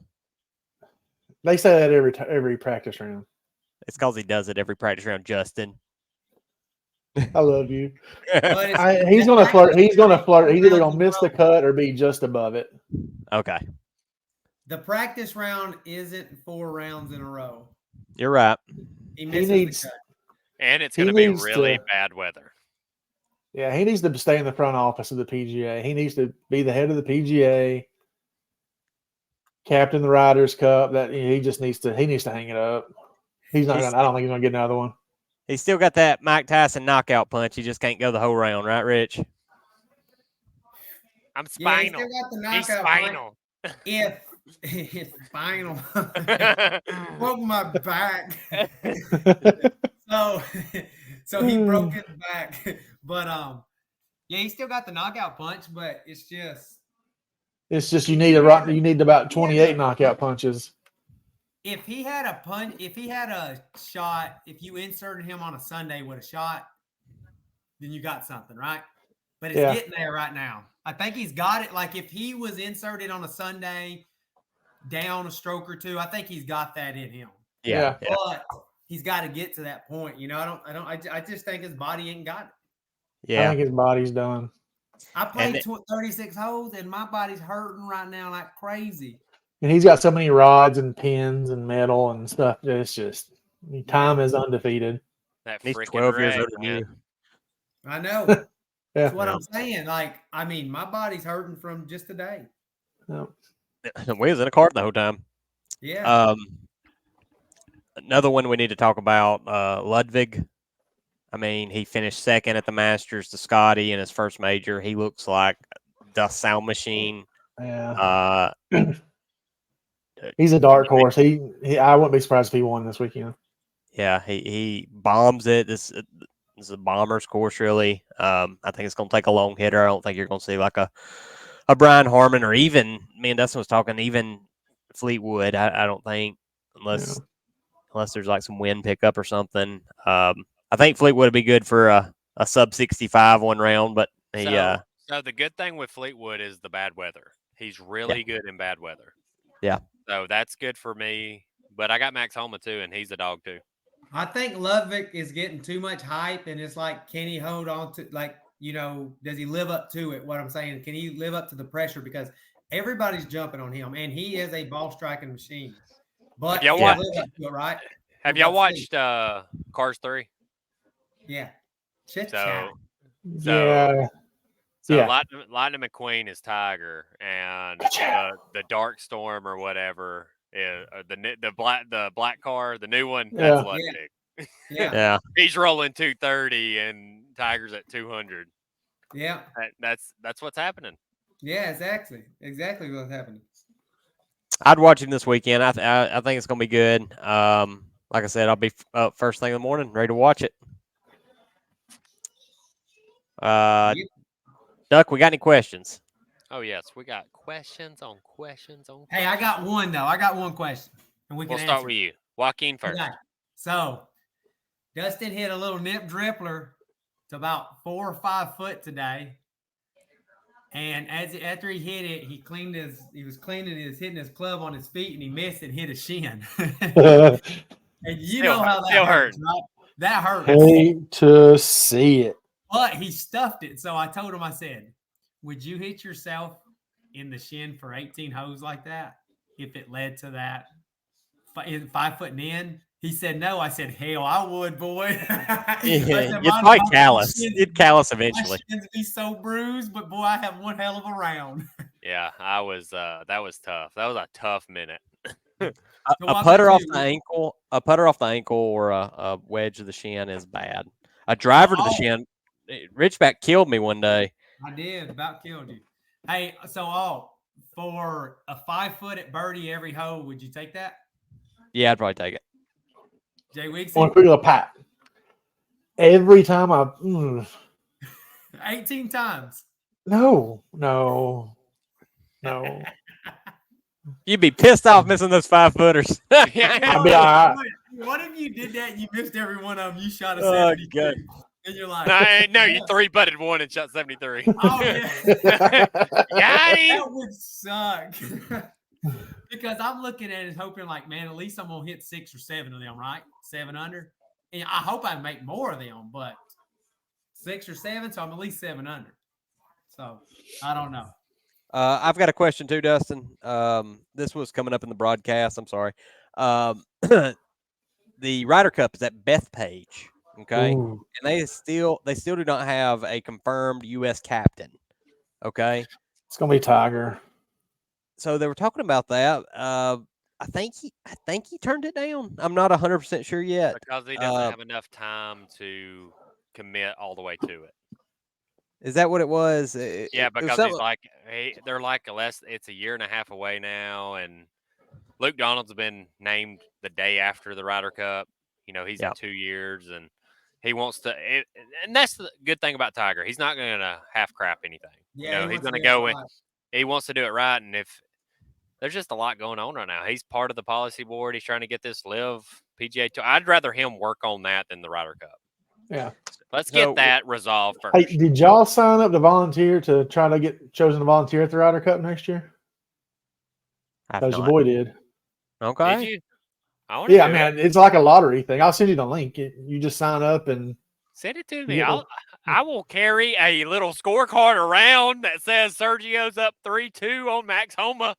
They say that every practice round. It's because he does it every practice round, Justin. I love you. But He's gonna flirt. He's gonna flirt. He's either gonna miss the cut or be just above it. Okay, the practice round isn't 4 rounds in a row. you're right. He misses needs- the cut. And it's he going to be needs really to- bad weather. Yeah, he needs to stay in the front office of the PGA. He needs to be the head of the PGA, captain the Riders Cup. That he just needs to. He needs to hang it up. He's not. I don't think he's gonna get another one. He's still got that Mike Tyson knockout punch. He just can't go the whole round, right, Rich? I'm Yeah, he spinal. still got the He's knockout punch. spinal. If it's spinal, broke my back. So he broke his back, but yeah, he still got the knockout punch. But it's just you need about 28 knockout punches. if he had a punch, if he had a shot, if you inserted him on a Sunday with a shot, then you got something, right? But it's Yeah. getting there right now. I think he's got it. Like if he was inserted on a Sunday, down a stroke or two, I think he's got that in him. Yeah. But he's got to get to that point. You know, I just think his body ain't got it. I Yeah. think his body's done. I played 36 holes and my body's hurting right now like crazy. And he's got so many rods and pins and metal and stuff. It's just time is undefeated. That He's freaking 12 years red, older than man. you. I know. Yeah. That's what I'm saying. Like, I mean, my body's hurting from just today. Yeah. We was in a cart the whole time. Yeah. Another one we need to talk about, Ludwig. I mean, he finished second at the Masters to Scotty in his first major. He looks like the sound machine. Yeah. He's a dark horse. He I wouldn't be surprised if he won this weekend. Yeah, he bombs it. This is a bomber's course, really. I think it's going to take a long hitter. I don't think you're going to see like a Brian Harmon or even, Dustin was talking, even Fleetwood. I don't think, unless there's like some wind pickup or something. I think Fleetwood would be good for a sub 65 one round, but he. So the good thing with Fleetwood is the bad weather. He's really good in bad weather. Yeah. So that's good for me. But I got Max Homa too, and he's a dog too. I think Ludwig is getting too much hype, and it's like, can he hold on to, like, you know, does he live up to it? What I'm saying, can he live up to the pressure? Because everybody's jumping on him, and he is a ball striking machine. But Have y'all he watched- live up to it, right? Have y'all watched Cars 3? Yeah. Shit. So Yeah. So Yeah. Lightning McQueen is Tiger, and the Dark Storm or whatever is the black car, the new one. Yeah. That's Ludwig. Yeah. He's rolling 230, and Tiger's at 200. Yeah. That's what's happening. Yeah. Exactly what's happening. I'd watch him this weekend. I think it's going to be good. Like I said, I'll be up first thing in the morning, ready to watch it. Duck, we got any questions? Oh yes, we got questions on questions on. Hey, I got one though. I got one question, and we can We'll start answer with it. you, Joaquin first. Okay. So, Dustin hit a little nip dribbler to about 4 or 5 foot today, and after he hit it, he was hitting his club on his feet, and he missed and hit a shin. And you know how that hurts, right? That hurts. Hate to see it. But he stuffed it. So I told him, I said, would you hit yourself in the shin for 18 holes like that if it led to that 5 foot and in? He said, no. I said, hell, I would, boy. You'd probably callous. You'd callous eventually. My shins be so bruised, but boy, I have one hell of a round. Yeah, I was. That was tough. That was a tough minute. A putter off the ankle, or a wedge of the shin is bad. A driver to the shin. Richback killed me one day. I did, about killed you. Hey, so for a 5 foot at birdie every hole, would you take that? Yeah, I'd probably take it. Jay Weeks. on a regular pat. Every time 18 times. no. You'd be pissed off missing those 5-footers. I'd be all right. What if you did that and you missed every one of them? You shot a Oh, 72. God. And you're like, No, you 3-butted one and shot 73. oh, yeah. Got him. That would suck. Because I'm looking at it hoping like, man, at least I'm going to hit 6 or 7 of them, right? 7 under. And I hope I make more of them, but 6 or 7, so I'm at least 7 under. So I don't know. I've got a question too, Dustin. This was coming up in the broadcast. I'm sorry. The Ryder Cup is at Bethpage. Okay. Ooh. And they still do not have a confirmed U.S. captain. Okay. It's gonna be Tiger. So they were talking about that. I think he turned it down. I'm not 100% sure yet. Because he doesn't have enough time to commit all the way to it. Is that what it was? Yeah, because he's like, they're like it's a year and a half away now, and Luke Donald's been named the day after the Ryder Cup. You know, he's in 2 years, and he wants to. And that's the good thing about Tiger. He's not going to half crap anything. Yeah, he's going to go in. He wants to do it right, and if there's just a lot going on right now, he's part of the policy board. He's trying to get this Live PGA Tour. I'd rather him work on that than the Ryder Cup. Yeah. Let's get that resolved first. Hey, did y'all sign up to volunteer to try to get chosen to volunteer at the Ryder Cup next year? Because your boy did. Okay. Did you? Yeah, man, it's like a lottery thing. I'll send you the link. You just sign up and send it to me. I will carry a little scorecard around that says Sergio's up 3-2 on Max Homa.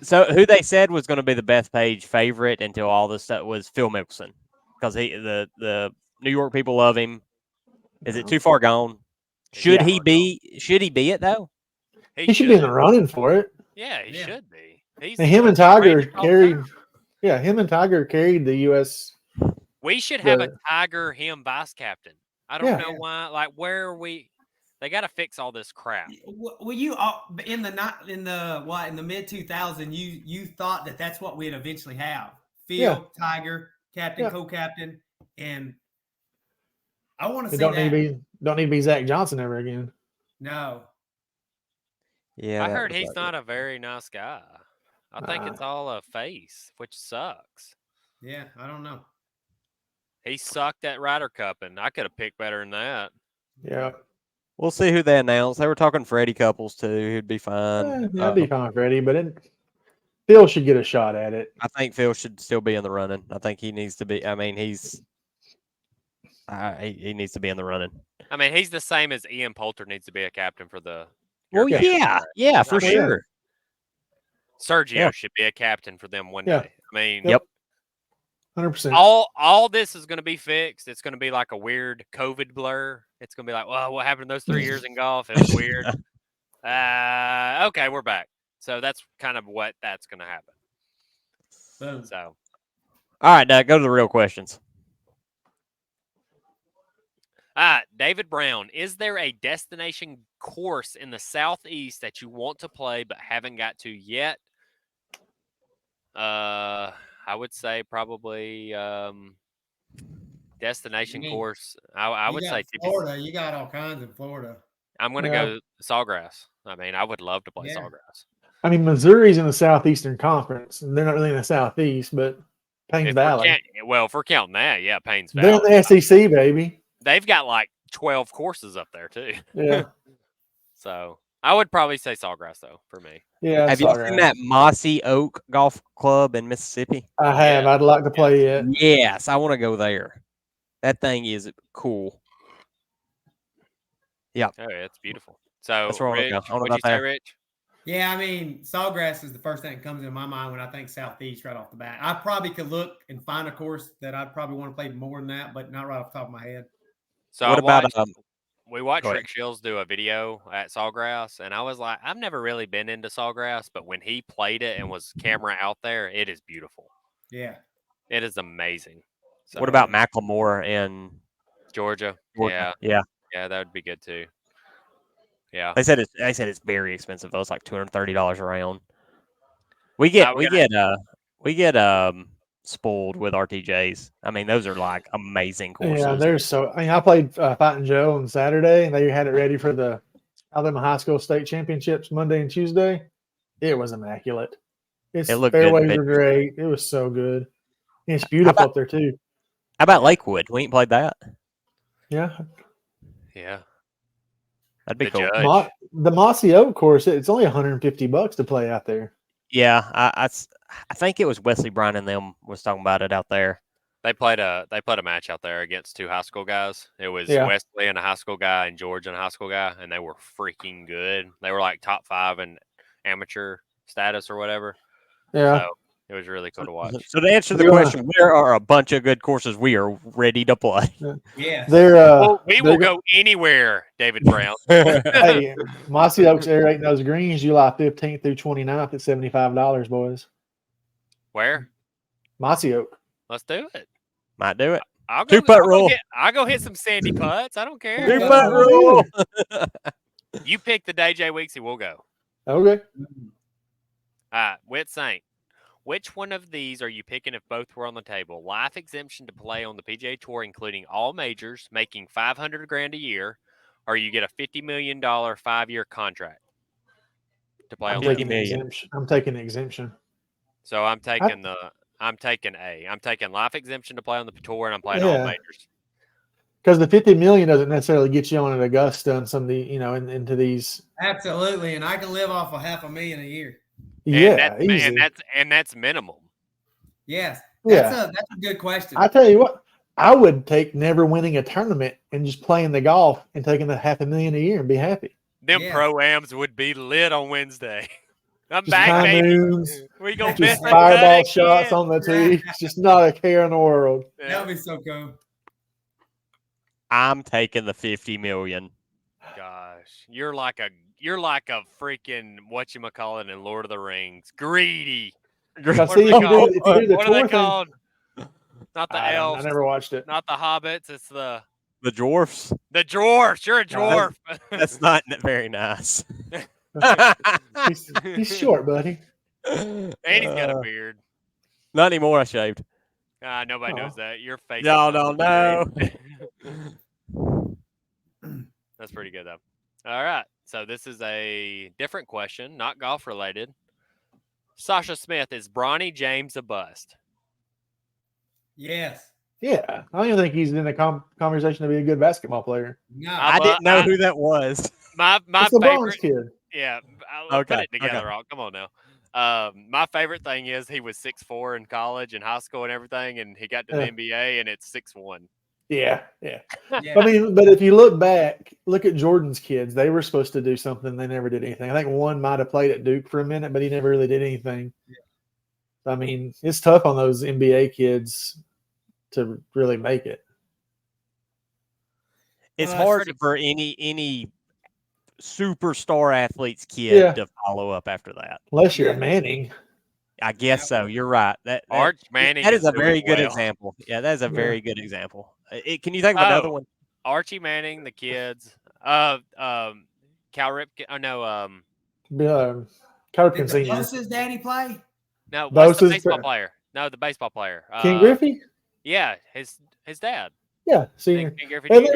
So who they said was going to be the Bethpage favorite until all this stuff was Phil Mickelson, because the New York people love him. Is it too far gone? Should he be it though? He should be in the running for it. Yeah, he should be. Him and Tiger carried. Yeah, him and Tiger carried the U.S. We should have a Tiger him vice captain. I don't know why. Like, where are we? They got to fix all this crap. Well, you in the mid 2000s, you thought that that's what we'd eventually have: Phil, Tiger, captain, co-captain, and I want to see don't need to be Zach Johnson ever again. No. Yeah, I heard he's not a very nice guy. I think it's all a face, which sucks. Yeah, I don't know. He sucked at Ryder Cup, and I could have picked better than that. Yeah. We'll see who they announce. They were talking Freddie Couples too, who'd be fine. I'd be fine, Freddie, but Phil should get a shot at it. I think Phil should still be in the running. I think he needs to be. I mean, he needs to be in the running. I mean, he's the same as Ian Poulter needs to be a captain for the. Well, yeah, for sure. Sergio should be a captain for them one day. I mean, 100%. All this is going to be fixed. It's going to be like a weird COVID blur. It's going to be like, well, what happened in those 3 years in golf? It was weird. Okay, we're back. So that's kind of what that's going to happen. Boom. So, all right, Doug, go to the real questions. David Brown, is there a destination course in the Southeast that you want to play but haven't got to yet? I would say probably destination course. I would say Florida. You got all kinds in Florida. I'm going to go Sawgrass. I mean, I would love to play Sawgrass. I mean, Missouri's in the Southeastern Conference, and they're not really in the Southeast, but Paynes Valley. If we're counting that, Paynes Valley. They're in the SEC, baby. They've got like 12 courses up there too. Yeah. So I would probably say Sawgrass though for me. Yeah. Have you seen that Mossy Oak Golf Club in Mississippi? I have. I'd like to play it. Yes, I want to go there. That thing is cool. Yeah. Oh, yeah, it's beautiful. So that's where Rich, what'd you say, Rich? Yeah, I mean, Sawgrass is the first thing that comes into my mind when I think Southeast right off the bat. I probably could look and find a course that I'd probably want to play more than that, but not right off the top of my head. So what about we watched Rick Shields do a video at Sawgrass, and I was like, I've never really been into Sawgrass, but when he played it and was camera out there, it is beautiful. Yeah. It is amazing. So, what about Macklemore in Georgia? Yeah, that would be good too. Yeah. They said it's very expensive though. It's like $230 a round. We get We get spoiled with RTJs. I mean, those are like amazing courses. Yeah, there's so. I mean, I played Fighting Joe on Saturday, and they had it ready for the Alabama High School State Championships Monday and Tuesday. It was immaculate. Its It looked good in fairways were pictures. great. It was so good. And it's beautiful up there too. How about Lakewood? We ain't played that. Yeah, Yeah. That'd be The cool. judge. the Mossy Oak course. It's only $150 to play out there. Yeah, I think it was Wesley Bryan and them was talking about it out there. They played a match out there against two high school guys. It was Yeah. Wesley and a high school guy and George and a high school guy, and they were freaking good. They were like top 5 in amateur status or whatever. Yeah. So it was really cool to watch. So to answer the Yeah. question, where are a bunch of good courses we are ready to play? Yeah. They're Well, we will go anywhere, David Brown. hey, Mossy Oaks aerating those greens July 15th through 29th at $75, boys. Where? Mossy Oak. Let's do it. Might do it. I'll go, Two-putt rule. I'll go hit some sandy putts. I don't care. Two-putt Two-putt rule. You pick the day, Jay Weeksy. We'll go. Okay. All right, Wit Saint. Which one of these are you picking if both were on the table? Life exemption to play on the PGA Tour, including all majors, making $500,000 a year, or you get a $50 million 5-year contract to play I'm on taking the the tour. exemption. I'm taking the exemption. So I'm taking A. I'm taking life exemption to play on the tour, and I'm playing all Yeah. majors. Because the $50 million doesn't necessarily get you on at Augusta and some of the, into these. Absolutely. And I can live off of $500,000 a year. Yeah, easy. And that's minimum. Yes. Yeah. That's a good question. I tell you what, I would take never winning a tournament and just playing the golf and taking the $500,000 a year and be happy. Them Yeah. pro-ams would be lit on Wednesday. I'm Just back, high baby. moons, We gonna just miss that fireball cut shots again. on the tee. It's just not a care in the world. Yeah. That'd be so cool. I'm taking the 50 million. Gosh, you're like a freaking whatchamacallit in Lord of the Rings. Greedy. Because What see, are if they you called? do the What are they tour thing, called? Not the I elves. never watched it. Not the hobbits. It's the Dwarfs. dwarfs. You're a dwarf. That's not very nice. He's short, buddy. And he's got a Uh, beard. Not anymore. I shaved. Nobody Aw. knows that. Your face. Y'all is not don't the same. That's pretty good though. All right. So this is a different question, not golf related. Sasha Smith, is Bronny James a bust? Yes. Yeah, I don't even think he's in the conversation to be a good basketball player. No. I didn't know who that was. My It's the Bronze favorite. kid. Yeah, I'll put Okay, it together. Come on now. My favorite thing is he was 6'4" in college and high school and everything, and he got to the Yeah. NBA and it's 6'1". Yeah. Yeah. I mean, but if you look back, look at Jordan's kids. They were supposed to do something. They never did anything. I think one might have played at Duke for a minute, but he never really did anything. I mean, it's tough on those NBA kids to really make it. It's Well, hard that's for any superstar athlete's kid to follow up after that. Unless you're Yeah. Manning. I guess so. You're right. That Arch Manning. that is a doing very good well. example. Yeah, that is a Yeah. very good example. Can you think of another Oh. one? Archie Manning, the kids. Cal Ripken. Oh no. Kirk Did and the Senior. Bosa's daddy play? No. What's the Bosa's baseball fa- player? No, the baseball player. King Griffey? Yeah, his dad. Yeah, Senior. King Griffey And Jr.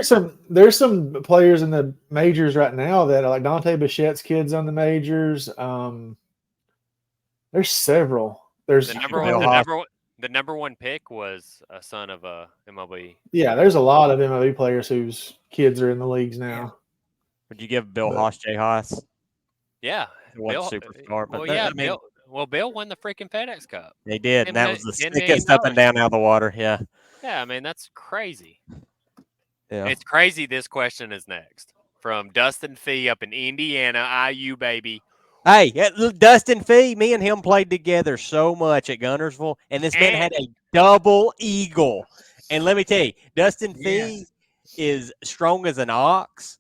there's some players in the majors right now that are like Dante Bichette's kids on the majors. There's several. There's The number Bill one. Haas. The number one pick was a son of a MLB. yeah, there's a lot of MLB players whose kids are in the leagues now. Would you give Bill But- Haas, Jay Haas? Yeah, He was superstar, but Well, that- yeah, I mean, Bill won the freaking FedEx Cup. they did, and that $10 was the $10 million. sickest up and down out of the water. Yeah, Yeah, I mean that's crazy. yeah. It's crazy. This question is next from Dustin Fee up in Indiana, IU baby. Hey, look, Dustin Fee, me and him played together so much at Gunnersville, and this man had a double eagle. And let me tell you, Dustin Fee is strong as an ox,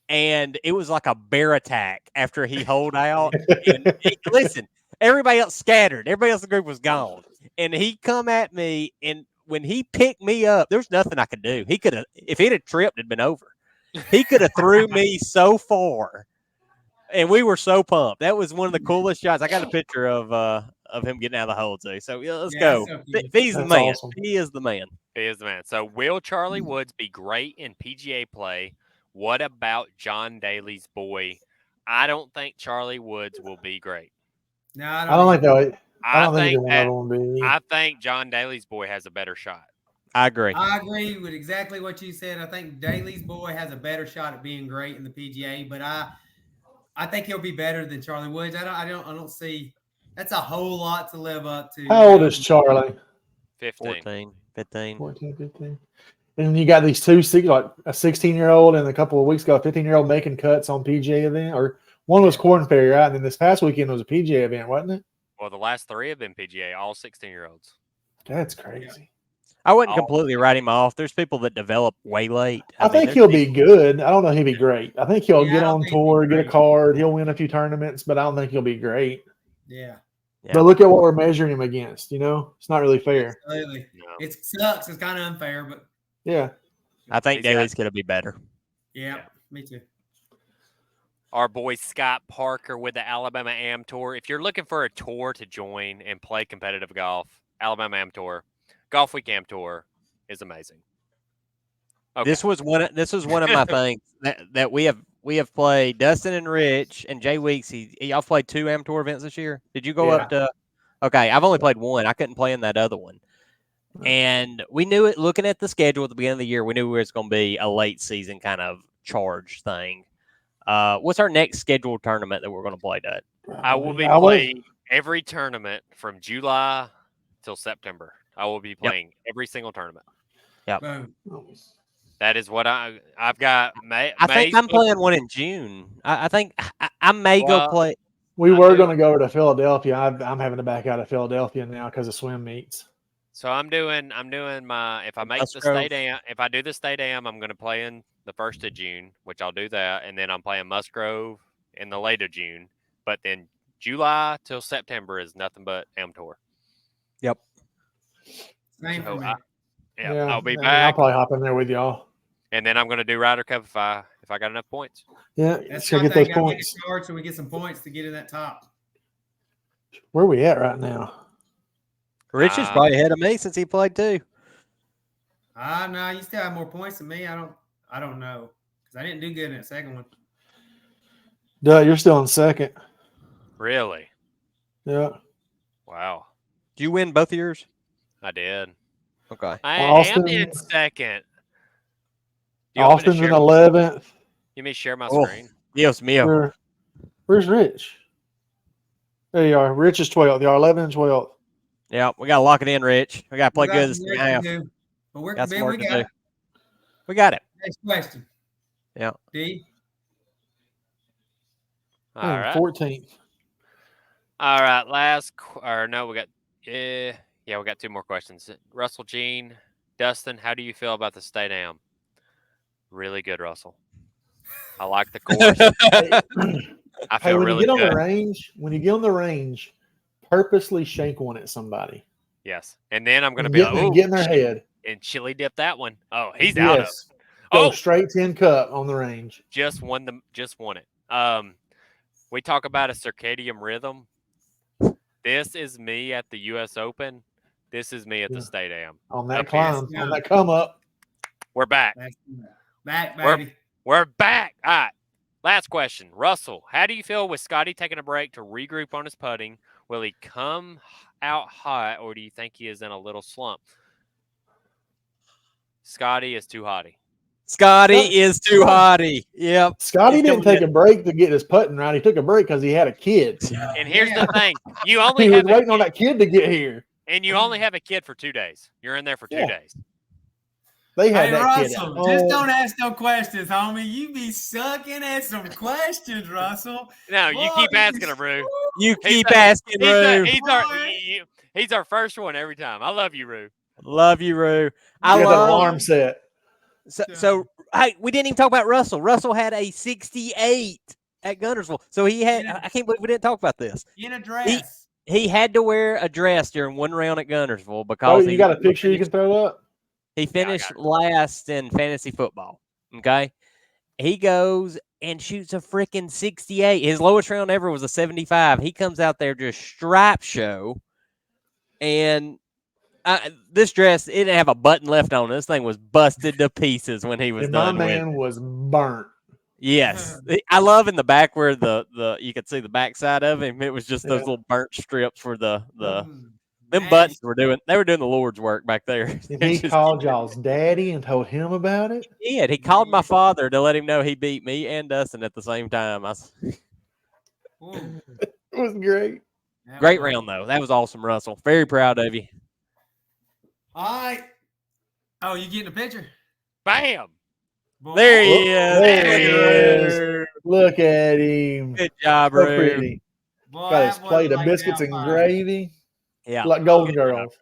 and it was like a bear attack after he holed out. And listen, everybody else scattered. Everybody else in the group was gone. And he come at me, and when he picked me up, there was nothing I could do. He could have, if he'd have tripped, it'd been over. He could have threw me so far. And we were so pumped. That was one of the coolest shots. I got a picture of of him getting out of the hole too. So yeah, let's Yeah, go. so cute. He's the That's man. awesome. He is the man. He is the man. So will Charlie Woods be great in PGA play? What about John Daly's boy? I don't think Charlie Woods will be great. No, I don't think either. I don't think either one that, of them will be. I think John Daly's boy has a better shot. I agree. I agree with exactly what you said. I think Daly's boy has a better shot at being great in the PGA, but I think he'll be better than Charlie Woods. I don't see that's a whole lot to live up to. How old is Charlie? 15. 14, 15. 14, 15. And you got these two, like a 16-year-old and a couple of weeks ago, a 15-year-old making cuts on PGA event. Or one was Corn Ferry, right? And then this past weekend was a PGA event, wasn't it? Well, the last 3 have been PGA, all 16-year-olds. That's crazy. I wouldn't Oh. completely write him off. There's people that develop way late. I mean, think there's he'll be people- good. I don't know if he'll be great. I think he'll Yeah, get I don't on think he'll tour, be get a great. card. He'll win a few tournaments, but I don't think he'll be great. Yeah, Yeah. But look at what we're measuring him against. You know, it's not really fair. absolutely. No. It sucks. It's kind of unfair, but Yeah. I think He's got- Daly's going to be better. yeah, me too. Our boy Scott Parker with the Alabama Am Tour. If you're looking for a tour to join and play competitive golf, Alabama Am Tour, Golf Week Am Tour is amazing. Okay. This was one of my things that we have played. Dustin and Rich and Jay Weeks. Y'all played 2 Am Tour events this year. Did you go Yeah. up to? Okay, I've only played 1. I couldn't play in that other one. And we knew it looking at the schedule at the beginning of the year. We knew it was going to be a late season kind of charge thing. What's our next scheduled tournament that we're going to play, Dud? I will be I was- playing every tournament from July till September. I will be playing every single tournament. Boom. That is what I've got. May, I think I'm playing one in June. I think I may go Well, play. We I were do. going to go over to Philadelphia. I'm having to back out of Philadelphia now because of swim meets. So I'm doing my if I make the Musgrove. state am, if I do the state am, I'm going to play in the 1st of June, which I'll do that, and then I'm playing Musgrove in the late of June. But then July till September is nothing but Am Tour. Yep. Same for So me. I'll be and back, I'll probably hop in there with y'all. and then I'm going to do Ryder Cup if I got enough points. Yeah, That's just gotta my get thing. those Gotta make points. it short so we get some points to get in that top. Where are we at right now? Rich is probably ahead of me since he played 2. No, you still have more points than me. I don't know because I didn't do good in that second one. Duh, you're still in second. Really? Yeah. Wow, Did you win both of yours? I did. Okay. I Austin- am in second. Do you want me to Austin's in share- 11th. You may share my Oh. screen. Dios mío. Where's Rich? There you are. Rich is 12th. You are 11 and 12th. Yeah, we got to lock it in, Rich. We got to play We got good this some second work to half. do, but we're Got some man, work we to got do. it. We got it. Next question. Yeah. D. All right. 14th. All right, we got we got 2 more questions. Russell Jean, Dustin, how do you feel about the state am? Really good, Russell. I like the course. I Hey, feel when really you get on good. the range, purposely shank one at somebody. Yes, and then I'm going to And be like, get in their "Ooh, head. and chili dip that one. Oh, he's out of. Yes. Go Oh, straight 10 cup on the range. just won it. We talk about a circadian rhythm. This is me at the U.S. Open. This is me at the Yeah. state am. On that Okay. climb, Yes, on that come up. We're back. Back, We're- baby. We're back. All right. Last question. Russell, how do you feel with Scotty taking a break to regroup on his putting? Will he come out hot, or do you think he is in a little slump? Scotty is too hotty. Scotty is too hotty. Yep. Scotty He's didn't coming take a break to get his putting right. He took a break because he had a kid. And here's Yeah. the thing: you only He was have waiting on that kid to get here. and you only have a kid for 2 days. You're in there for 2 Yeah. days. They had Hey, that kid. Russell, At just home. don't ask no questions, homie. You be sucking at some questions, Russell. No, you Boy, keep you asking be- him, Rue. You He's keep a- asking, Rue. He's our first one every time. I love you, Rue. Love you, Rue. He I got that love. alarm set. So, hey, we didn't even talk about Russell. Russell had a 68 at Guntersville. So he had. Yeah. I can't believe we didn't talk about this. In a dress. He had to wear a dress during one round at Guntersville Oh, because you got a picture you can throw up? He I finished got last in fantasy football. Okay. He goes, and shoots a freaking 68. His lowest round ever was a 75. He comes out there just stripe show, and this dress, it didn't have a button left on it. This thing was busted to pieces when he was And done my with it. man was burnt. Yes, I love in the back where the you could see the backside of him. It was just those Yeah. little burnt strips for them Man, buttons were doing. They were doing the Lord's work back there. And They he just- called y'all's daddy and told him about it. He did. He called my father to let him know he beat me and Dustin at the same time. Ooh, It was great. that Great was- round though. That was awesome, Russell. Very proud of you. All right. Oh, you getting a picture? Bam. Boy, There he is. There he is. Look at him. Good job, So Rube. pretty. boy, Got his that boy plate of like biscuits and Alpine. gravy. Yeah. Like Golden Girls.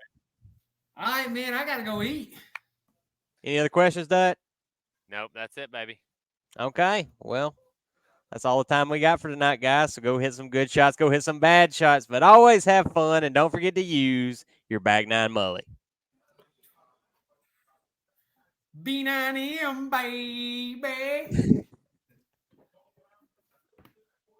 All right, man, I gotta go eat. Any other questions, Dad? Nope, that's it, baby. Okay. Well, that's all the time we got for tonight, guys. So go hit some good shots, go hit some bad shots, but always have fun and don't forget to use your Bag 9 Mully. B9M, baby.